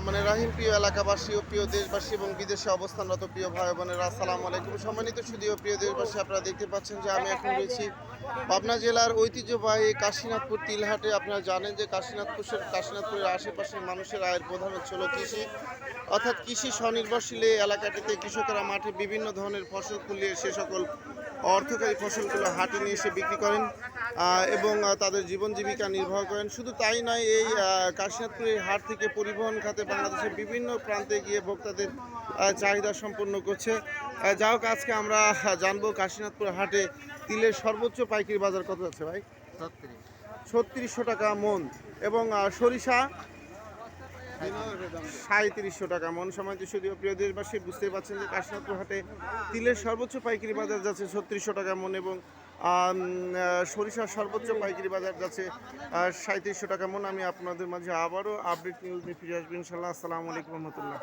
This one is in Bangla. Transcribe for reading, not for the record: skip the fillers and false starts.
রহমানির রাহিম। প্রিয় এলাকাবাসী ও প্রিয় দেশবাসী এবং বিদেশে অবস্থানরত প্রিয় ভাই বোনেরা, আসসালামু আলাইকুম। সম্মানিত সুধীয় প্রিয় দেশবাসী, আপনারা দেখতে পাচ্ছেন যে আমি এখন রয়েছি পাবনা জেলার ঐতিহ্যবাহী কাশীনাথপুর তিলহাটে। আপনারা জানেন যে কাশীনাথপুরের আশেপাশের মানুষের আয়ের প্রধান উৎস হলো কৃষি, অর্থাৎ কৃষি স্বনির্ভরশীল এই এলাকাটিতে কৃষকেরা মাঠে বিভিন্ন ধরনের ফসল ফলিয়ে সে সকল অর্থকারী ফসলগুলো হাটে নিয়ে এসে বিক্রি করেন এবং তাদের জীবন জীবিকা নির্বাহ করেন। শুধু তাই নয়, এই কাশীনাথপুরের হাট থেকে পরিবহন খাতে বাংলাদেশের বিভিন্ন প্রান্তে গিয়ে ভোক্তাদের চাহিদা সম্পন্ন করছে। যা হোক, আজকে আমরা জানবো কাশীনাথপুর হাটে তিলের সর্বোচ্চ পাইকারি বাজার কত যাচ্ছে ভাই? 3600 টাকা মন। এবং সরিষা 3700 টাকা মন। সময় সুদীয় প্রিয় দেশবাসী, বুঝতেই পারছেন যে কাশীনাথপুর হাটে তিলের সর্বোচ্চ পাইকারি বাজার যাচ্ছে 3600 টাকা মন এবং সরিষার সর্বোচ্চ পাইকারি বাজার যাচ্ছে 3700 টাকা মন। আমি আপনাদের মাঝে আবারও আপডেট নিউজ নিয়ে ফিরে আসবো ইনশাল্লাহ। আসসালামু আলাইকুম রহমতুল্লাহ।